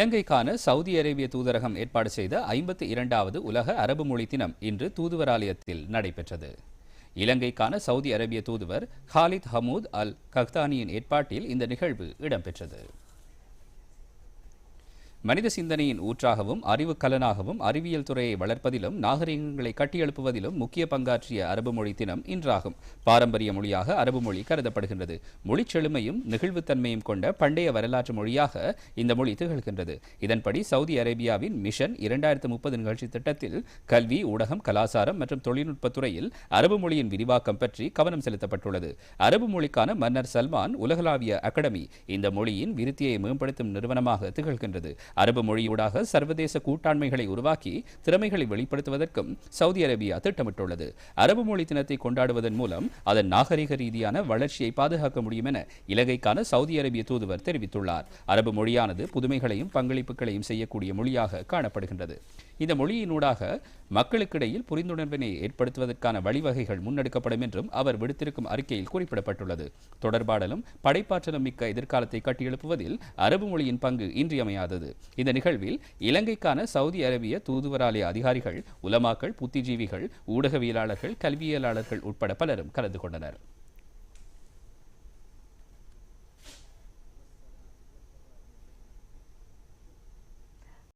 இலங்கைக்கான சவுதி அரேபிய தூதரகம் ஏற்பாடு செய்த 52வது உலக அரபு மொழி தினம் இன்று தூதுவராலயத்தில் நடைபெற்றது. இலங்கைக்கான சவுதி அரேபிய தூதுவர் ஹாலித் ஹமூத் அல் கஹ்தானியின் ஏற்பாட்டில் இந்த நிகழ்வு இடம்பெற்றது. மனித சிந்தனையின் ஊற்றாகவும் அறிவு கலனாகவும் அறிவியல் துறையை வளர்ப்பதிலும் நாகரிகங்களை கட்டியெழுப்புவதிலும் முக்கிய பங்காற்றிய அரபு மொழி தினம் இன்றாகும். பாரம்பரிய மொழியாக அரபு மொழி கருதப்படுகின்றது. மொழிச்செழுமையும் நெகிழ்வுத்தன்மையும் கொண்ட பண்டைய வரலாற்று மொழியாக இந்த மொழி திகழ்கின்றது. இதன்படி சவுதி அரேபியாவின் மிஷன் 2030 நிகழ்ச்சி திட்டத்தில் கல்வி, ஊடகம், கலாசாரம் மற்றும் தொழில்நுட்பத்துறையில் அரபு மொழியின் விரிவாக்கம் பற்றி கவனம் செலுத்தப்பட்டுள்ளது. அரபு மொழிக்கான மன்னர் சல்மான் உலகளாவிய அகாடமி இந்த மொழியின் விருத்தியை மேம்படுத்தும் நிறுவனமாக திகழ்கின்றது. அரபு மொழியூடாக சர்வதேச கூட்டாண்மைகளை உருவாக்கி திறமைகளை வெளிப்படுத்துவதற்கும் சவுதி அரேபியா திட்டமிட்டுள்ளது. அரபு மொழி தினத்தை கொண்டாடுவதன் மூலம் அதன் நாகரிக ரீதியான வளர்ச்சியை பாதுகாக்க முடியும் என இலங்கைக்கான சவுதி அரேபிய தூதுவர் தெரிவித்துள்ளார். அரபு மொழியானது புதுமைகளையும் பங்களிப்புகளையும் செய்யக்கூடிய மொழியாக காணப்படுகின்றது. இந்த மொழியினூடாக மக்களுக்கிடையில் புரிந்துணர்வினை ஏற்படுத்துவதற்கான வழிவகைகள் முன்னெடுக்கப்படும் என்றும் அவர் விடுத்திருக்கும் அறிக்கையில் குறிப்பிடப்பட்டுள்ளது. தொடர்பாடலும் படைப்பாற்றலும் மிக்க எதிர்காலத்தை கட்டியெழுப்புவதில் அரபு மொழியின் பங்கு இன்றியமையாதது. இந்த நிகழ்வில் இலங்கைக்கான சவுதி அரேபிய தூதுவராலய அதிகாரிகள், உலமாக்கள், புத்திஜீவிகள், ஊடகவியலாளர்கள், கல்வியலாளர்கள் உட்பட பலரும் கலந்து கொண்டனர்.